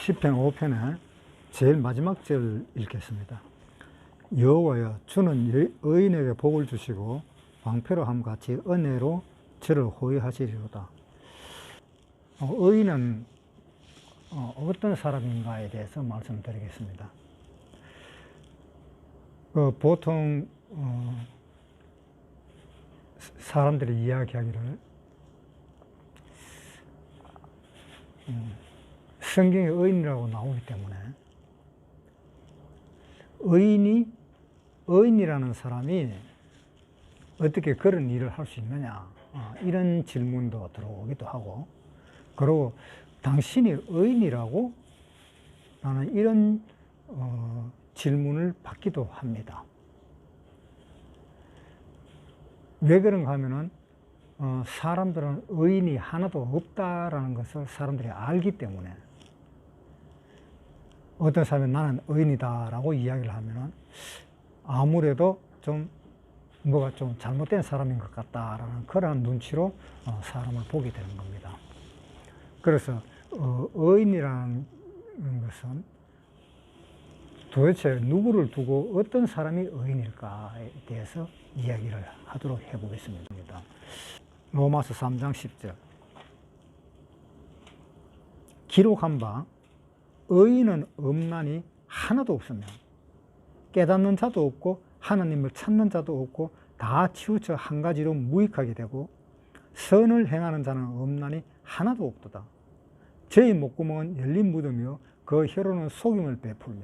시편 5편의 제일 마지막 절 읽겠습니다. 여호와여, 주는 의인에게 복을 주시고 방패로 함 같이 은혜로 저를 호위하시리로다. 의인은 어떤 사람인가에 대해서 말씀드리겠습니다. 보통 사람들이 이야기하기를 성경에 의인이라고 나오기 때문에 의인이라는 사람이 어떻게 그런 일을 할 수 있느냐, 이런 질문도 들어오기도 하고, 그리고 당신이 의인이라고? 나는 이런 질문을 받기도 합니다. 왜 그런가 하면은 사람들은 의인이 하나도 없다라는 것을 사람들이 알기 때문에, 어떤 사람이 나는 의인이다라고 이야기를 하면은 아무래도 좀 뭐가 좀 잘못된 사람인 것 같다라는 그런 눈치로 사람을 보게 되는 겁니다. 그래서 의인이라는 것은 도대체 누구를 두고 어떤 사람이 의인일까에 대해서 이야기를 하도록 해보겠습니다. 로마서 3장 10절 기록한 바 의인은 없나니 하나도 없으며 깨닫는 자도 없고 하나님을 찾는 자도 없고 다 치우쳐 한 가지로 무익하게 되고 선을 행하는 자는 없나니 하나도 없도다. 저희 목구멍은 열린 무덤이요 그 혀로는 속임을 베풀며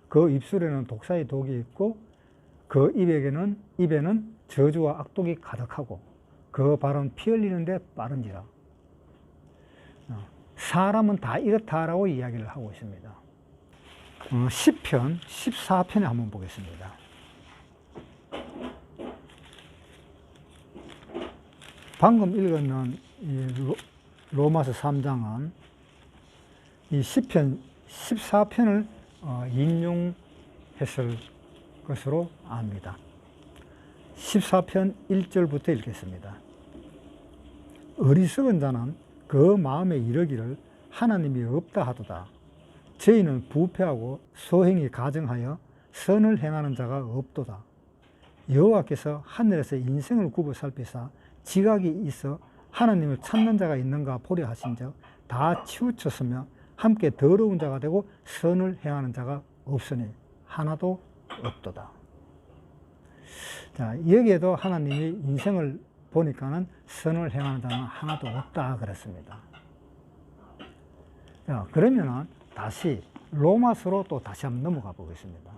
그 입술에는 독사의 독이 있고 그 입에는 저주와 악독이 가득하고 그 발은 피 흘리는데 빠른지라. 사람은 다 이렇다라고 이야기를 하고 있습니다. 시편 14편에 한번 보겠습니다. 방금 읽었는 이 로마서 3장은 이 시편 14편을 인용했을 것으로 압니다. 14편 1절부터 읽겠습니다. 어리석은 자는 그 마음에 이르기를 하나님이 없다 하도다. 저희는 부패하고 소행이 가증하여 선을 행하는 자가 없도다. 여호와께서 하늘에서 인생을 굽어 살피사 지각이 있어 하나님을 찾는 자가 있는가 보려 하신즉 다 치우쳤으며 함께 더러운 자가 되고 선을 행하는 자가 없으니 하나도 없도다. 자, 여기에도 하나님이 인생을 보니까는 선을 행하는 자는 하나도 없다 그랬습니다. 자, 그러면은 다시 로마서로 또 다시 한번 넘어가 보겠습니다.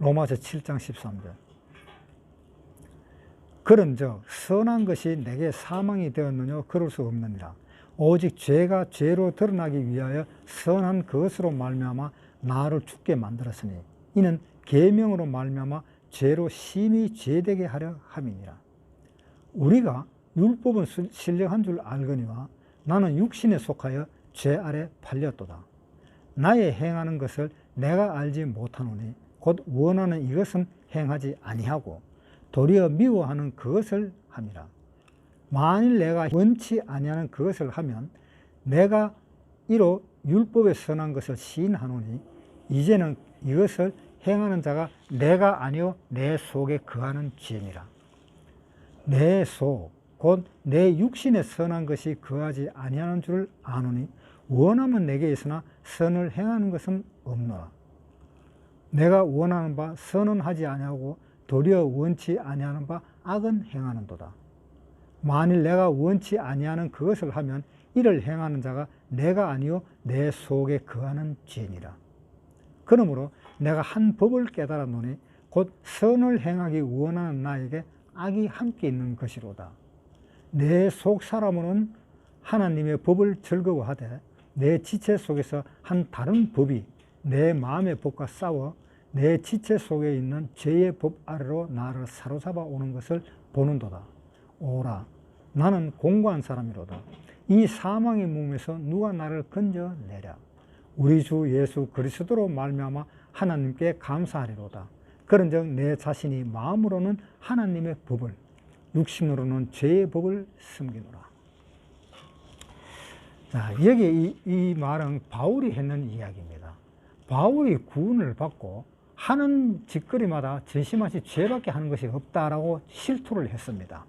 로마서 7장 13절 그런즉 선한 것이 내게 사망이 되었느냐 그럴 수 없느니라. 오직 죄가 죄로 드러나기 위하여 선한 것으로 말미암아 나를 죽게 만들었으니 이는 계명으로 말미암아 죄로 심히 죄되게 하려 함이니라. 우리가 율법은 신령한 줄 알거니와 나는 육신에 속하여 죄 아래 팔렸도다. 나의 행하는 것을 내가 알지 못하노니 곧 원하는 이것은 행하지 아니하고 도리어 미워하는 그것을 함이라. 만일 내가 원치 아니하는 그것을 하면 내가 이로 율법에 선한 것을 시인하노니 이제는 이것을 행하는 자가 내가 아니요 내 속에 거하는 죄니라. 내 속 곧 내 육신에 선한 것이 거하지 아니하는 줄을 아노니 원하면 내게 있으나 선을 행하는 것은 없노라. 내가 원하는 바 선은 하지 아니하고 도리어 원치 아니하는 바 악은 행하는도다. 만일 내가 원치 아니하는 그것을 하면 이를 행하는 자가 내가 아니요 내 속에 거하는 죄니라. 그러므로 내가 한 법을 깨달았노니 곧 선을 행하기 원하는 나에게 악이 함께 있는 것이로다. 내 속 사람은 하나님의 법을 즐거워하되 내 지체 속에서 한 다른 법이 내 마음의 법과 싸워 내 지체 속에 있는 죄의 법 아래로 나를 사로잡아 오는 것을 보는도다. 오라, 나는 공고한 사람이로다. 이 사망의 몸에서 누가 나를 건져내랴. 우리 주 예수 그리스도로 말미암아 하나님께 감사하리로다. 그런즉 내 자신이 마음으로는 하나님의 법을 육신으로는 죄의 법을 섬기노라. 자, 여기 이 말은 바울이 했는 이야기입니다. 바울이 구원을 받고 하는 짓거리마다 전심하시 죄밖에 하는 것이 없다라고 실토를 했습니다.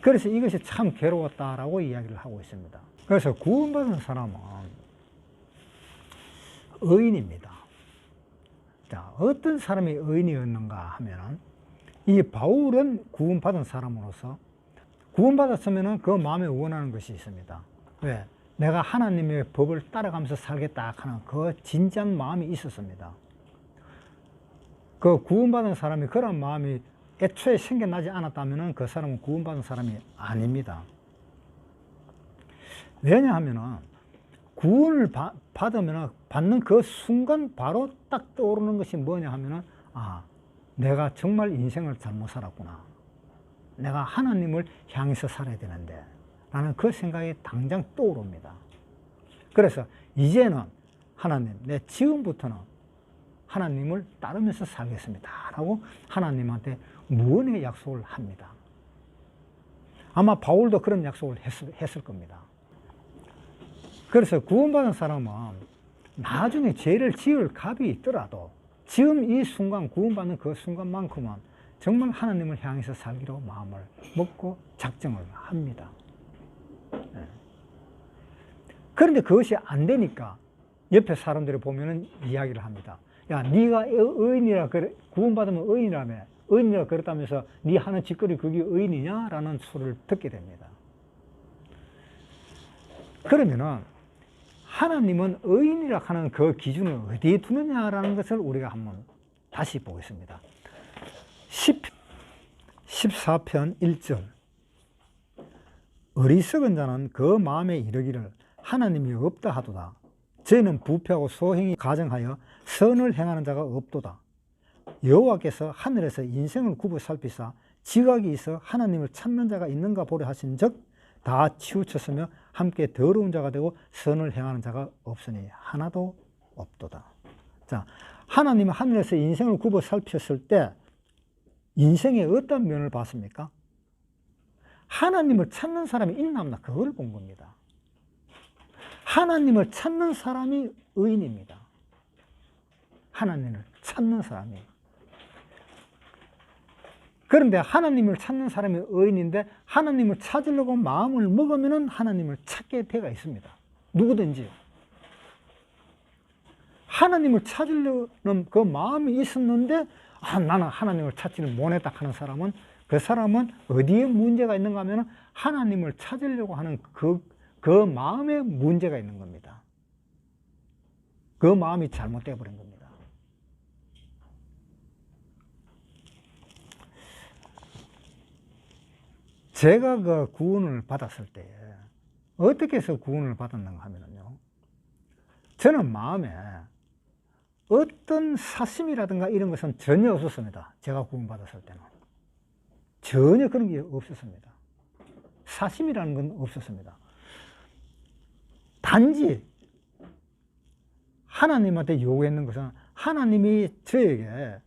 그래서 이것이 참 괴로웠다라고 이야기를 하고 있습니다. 그래서 구원받은 사람은 의인입니다. 자, 어떤 사람이 의인이었는가 하면은, 이 바울은 구원받은 사람으로서 구원받았으면은 그 마음에 원하는 것이 있습니다. 왜? 내가 하나님의 법을 따라가면서 살겠다 하는 그 진지한 마음이 있었습니다. 그 구원받은 사람이 그런 마음이 애초에 생겨나지 않았다면 그 사람은 구원받은 사람이 아닙니다. 왜냐하면 구원을 받으면 받는 그 순간 바로 딱 떠오르는 것이 뭐냐 하면, 아, 내가 정말 인생을 잘못 살았구나. 내가 하나님을 향해서 살아야 되는데 라는 그 생각이 당장 떠오릅니다. 그래서 이제는 하나님, 내 지금부터는 하나님을 따르면서 살겠습니다 라고 하나님한테 무언의 약속을 합니다. 아마 바울도 그런 약속을 했을 겁니다. 그래서 구원받은 사람은 나중에 죄를 지을 갑이 있더라도 지금 이 순간, 구원받는 그 순간만큼은 정말 하나님을 향해서 살기로 마음을 먹고 작정을 합니다. 그런데 그것이 안 되니까 옆에 사람들이 보면은 이야기를 합니다. 야, 네가 의인이라 그래, 구원받으면 의인이라며, 의인이라 그랬다면서 네 하는 짓거리 그게 의인이냐? 라는 소리를 듣게 됩니다. 그러면은 하나님은 의인이라 하는 그 기준을 어디에 두느냐라는 것을 우리가 한번 다시 보겠습니다. 14편 1절. 어리석은 자는 그 마음에 이르기를 하나님이 없다 하도다. 저희는 부패하고 소행이 가정하여 선을 행하는 자가 없도다. 여호와께서 하늘에서 인생을 굽어 살피사 지각이 있어 하나님을 찾는 자가 있는가 보려 하신 즉 다 치우쳤으며 함께 더러운 자가 되고 선을 행하는 자가 없으니 하나도 없도다. 자, 하나님은 하늘에서 인생을 굽어 살폈을 때 인생의 어떤 면을 봤습니까? 하나님을 찾는 사람이 있나 없나 그걸 본 겁니다. 하나님을 찾는 사람이 의인입니다. 하나님을 찾는 사람이. 그런데 하나님을 찾는 사람이 의인인데 하나님을 찾으려고 마음을 먹으면 하나님을 찾게 되어 있습니다. 누구든지. 하나님을 찾으려는 그 마음이 있었는데 나는 하나님을 찾지는 못했다 하는 사람은 그 사람은 어디에 문제가 있는가 하면 하나님을 찾으려고 하는 그 마음에 문제가 있는 겁니다. 그 마음이 잘못되어 버린 겁니다. 제가 그 구원을 받았을 때 어떻게 해서 구원을 받았는가 하면요, 저는 마음에 어떤 사심이라든가 이런 것은 전혀 없었습니다. 제가 구원받았을 때는 전혀 그런 게 없었습니다. 사심이라는 건 없었습니다. 단지 하나님한테 요구했는 것은 하나님이 저에게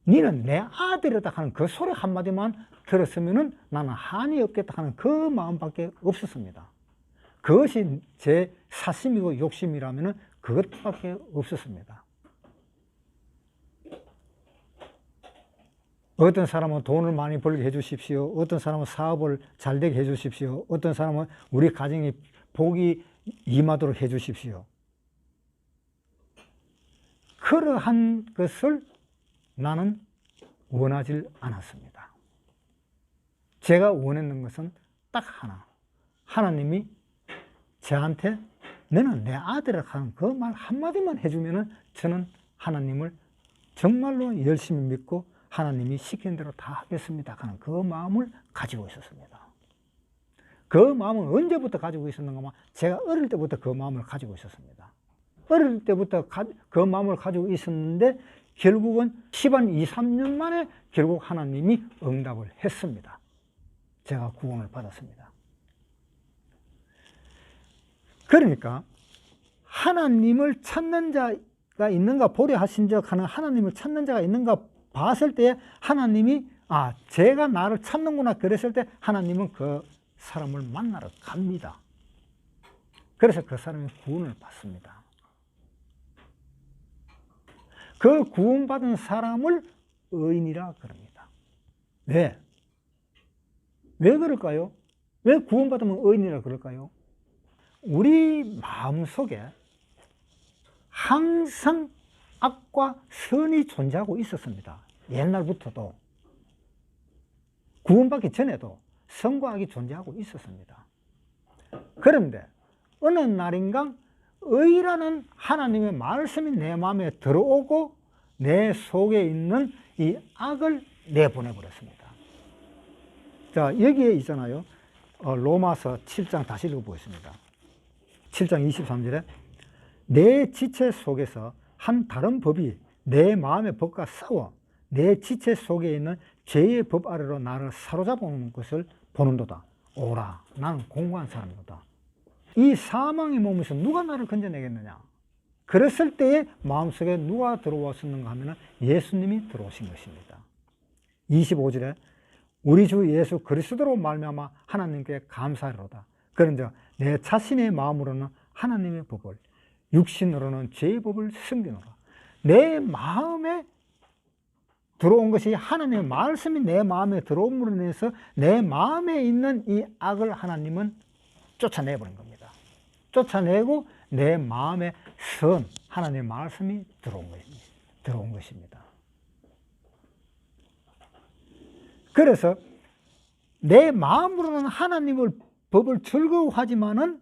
너는 내 아들이다 하는 그 소리 한마디만 들었으면 나는 한이 없겠다 하는 그 마음밖에 없었습니다. 그것이 제 사심이고 욕심이라면 그것밖에 없었습니다. 어떤 사람은 돈을 많이 벌게 해주십시오. 어떤 사람은 사업을 잘 되게 해주십시오. 어떤 사람은 우리 가정이 복이 임하도록 해주십시오. 그러한 것을 나는 원하지 않았습니다. 제가 원했는 것은 딱 하나. 하나님이 저한테 너는 내 아들이라 하는 그 말 한마디만 해주면 저는 하나님을 정말로 열심히 믿고 하나님이 시키는 대로 다 하겠습니다 하는 그 마음을 가지고 있었습니다. 그 마음은 언제부터 가지고 있었는가 하면 제가 어릴 때부터 그 마음을 가지고 있었습니다. 어릴 때부터 그 마음을 가지고 있었는데 결국은 10한 2, 3년 만에 결국 하나님이 응답을 했습니다. 제가 구원을 받았습니다. 그러니까 하나님을 찾는 자가 있는가 보려 하신 적 하는 하나님을 찾는 자가 있는가 봤을 때 하나님이 제가 나를 찾는구나 그랬을 때 하나님은 그 사람을 만나러 갑니다. 그래서 그 사람이 구원을 받습니다. 그 구원받은 사람을 의인이라 그럽니다. 왜? 왜 그럴까요? 왜 구원받으면 의인이라 그럴까요? 우리 마음속에 항상 악과 선이 존재하고 있었습니다. 옛날부터도. 구원받기 전에도 선과 악이 존재하고 있었습니다. 그런데 어느 날인가 의라는 하나님의 말씀이 내 마음에 들어오고 내 속에 있는 이 악을 내보내버렸습니다. 자, 여기에 있잖아요. 로마서 7장 다시 읽어보겠습니다. 7장 23절에 내 지체 속에서 한 다른 법이 내 마음의 법과 싸워 내 지체 속에 있는 죄의 법 아래로 나를 사로잡아오는 것을 보는도다. 오라, 나는 공고한 사람이로다. 이 사망의 몸에서 누가 나를 건져내겠느냐? 그랬을 때에 마음속에 누가 들어왔었는가 하면 예수님이 들어오신 것입니다. 25절에 우리 주 예수 그리스도로 말미암아 하나님께 감사하리로다. 그런데 내 자신의 마음으로는 하나님의 법을, 육신으로는 죄의 법을 숨기노라. 내 마음에 들어온 것이 하나님의 말씀이 내 마음에 들어옴으로 인해서 내 마음에 있는 이 악을 하나님은 쫓아내버린 겁니다. 쫓아내고 내 마음에 선, 하나님의 말씀이 들어온 것입니다. 그래서 내 마음으로는 하나님의 법을 즐거워하지만은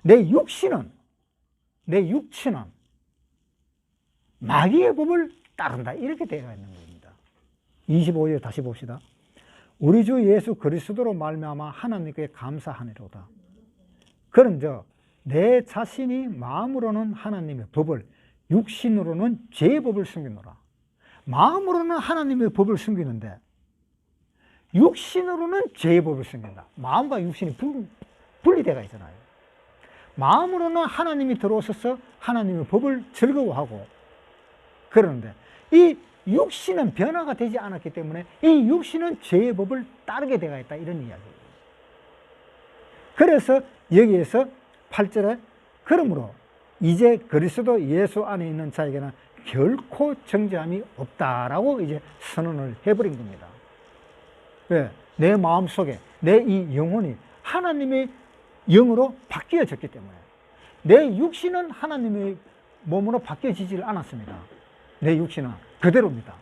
내 육체는 마귀의 법을 따른다. 이렇게 되어 있는 겁니다. 25절 다시 봅시다. 우리 주 예수 그리스도로 말미암아 하나님께 감사하니로다. 그런즉 내 자신이 마음으로는 하나님의 법을, 육신으로는 죄의 법을 숨기노라. 마음으로는 하나님의 법을 숨기는데 육신으로는 죄의 법을 숨긴다. 마음과 육신이 분리되어 있잖아요. 마음으로는 하나님이 들어오셔서 하나님의 법을 즐거워하고 그러는데 이 육신은 변화가 되지 않았기 때문에 이 육신은 죄의 법을 따르게 되어 있다. 이런 이야기예요. 그래서 여기에서 8절에 그러므로 이제 그리스도 예수 안에 있는 자에게는 결코 정죄함이 없다라고 이제 선언을 해버린 겁니다. 왜? 내 마음속에 내 이 영혼이 하나님의 영으로 바뀌어졌기 때문에 내 육신은 하나님의 몸으로 바뀌어지질 않았습니다. 내 육신은 그대로입니다.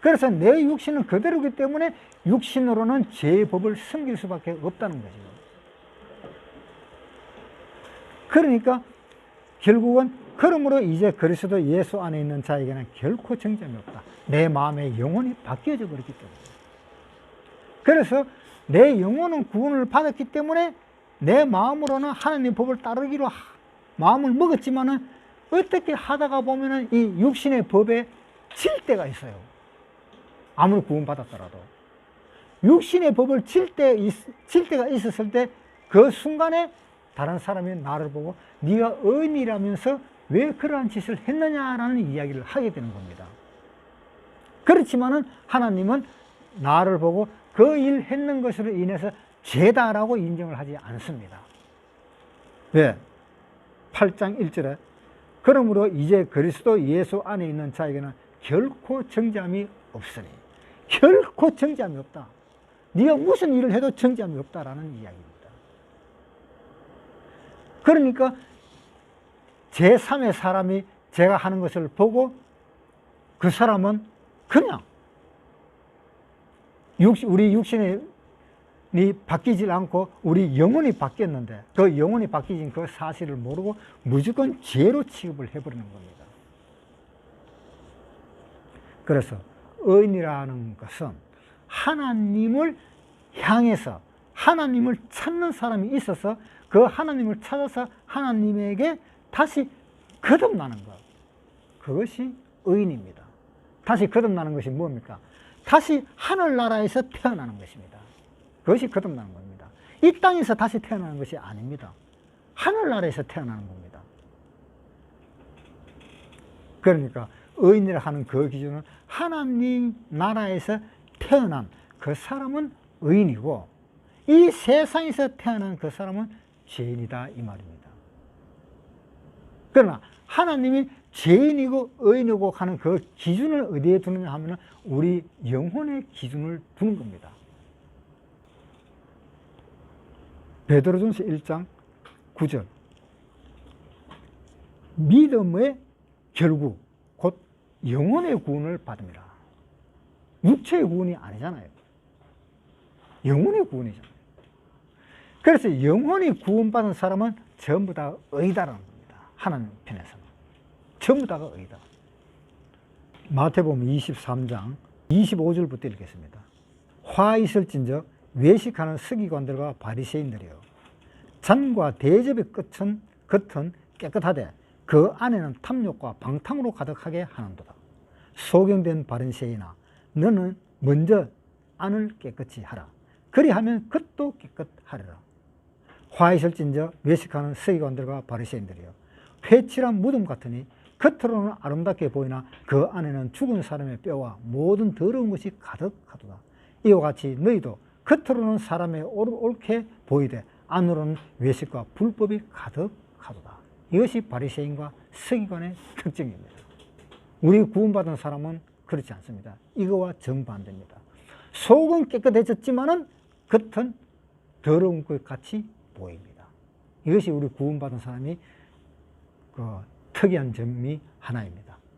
그래서 내 육신은 그대로이기 때문에 육신으로는 죄의 법을 숨길 수밖에 없다는 거죠. 그러니까 결국은 그러므로 이제 그리스도 예수 안에 있는 자에게는 결코 정죄함이 없다. 내 마음의 영혼이 바뀌어져 버렸기 때문에. 그래서 내 영혼은 구원을 받았기 때문에 내 마음으로는 하나님의 법을 따르기로 마음을 먹었지만은 어떻게 하다가 보면은 이 육신의 법에 칠 때가 있어요. 아무리 구원받았더라도. 육신의 법을 칠 때가 있었을 때 그 순간에 다른 사람이 나를 보고 네가 의인이라면서 왜 그러한 짓을 했느냐라는 이야기를 하게 되는 겁니다. 그렇지만은 하나님은 나를 보고 그 일 했는 것으로 인해서 죄다라고 인정을 하지 않습니다. 왜? 8장 1절에 그러므로 이제 그리스도 예수 안에 있는 자에게는 결코 정죄함이 없으니 결코 정죄함이 없다. 네가 무슨 일을 해도 정죄함이 없다라는 이야기입니다. 그러니까 제3의 사람이 제가 하는 것을 보고 그 사람은 그냥 우리 육신이 바뀌질 않고 우리 영혼이 바뀌었는데 그 영혼이 바뀌진 그 사실을 모르고 무조건 죄로 취급을 해버리는 겁니다. 그래서 의인이라는 것은 하나님을 향해서 하나님을 찾는 사람이 있어서 그 하나님을 찾아서 하나님에게 다시 거듭나는 것, 그것이 의인입니다. 다시 거듭나는 것이 뭡니까? 다시 하늘나라에서 태어나는 것입니다. 그것이 거듭나는 겁니다. 이 땅에서 다시 태어나는 것이 아닙니다. 하늘나라에서 태어나는 겁니다. 그러니까 의인이라 하는 그 기준은 하나님 나라에서 태어난 그 사람은 의인이고 이 세상에서 태어난 그 사람은 죄인이다 이 말입니다. 그러나 하나님이 죄인이고 의인이고 하는 그 기준을 어디에 두느냐 하면 우리 영혼의 기준을 두는 겁니다. 베드로전서 1장 9절. 믿음의 결국 곧 영혼의 구원을 받습니다. 육체의 구원이 아니잖아요. 영혼의 구원이잖아요. 그래서 영혼이 구원받은 사람은 전부 다 의다라는 겁니다. 하나님 편에서는 전부 다가 의다. 마태복음 23장 25절부터 읽겠습니다. 화 있을진저 외식하는 서기관들과 바리새인들이여, 잔과 대접의 겉은 깨끗하되 그 안에는 탐욕과 방탕으로 가득하게 하는도다. 소경된 바리새인아, 너는 먼저 안을 깨끗이 하라. 그리하면 겉도 깨끗하리라. 화 있을진저 외식하는 서기관들과 바리새인들이여, 회칠한 무덤 같으니 겉으로는 아름답게 보이나 그 안에는 죽은 사람의 뼈와 모든 더러운 것이 가득하도다. 이와 같이 너희도 겉으로는 사람의 옳게 보이되 안으로는 외식과 불법이 가득하도다. 이것이 바리새인과 서기관의 특징입니다. 우리 구원받은 사람은 그렇지 않습니다. 이거와 정반대입니다. 속은 깨끗해졌지만은 겉은 더러운 것 같이 보입니다. 이것이 우리 구원받은 사람이 그 특이한 점이 하나입니다.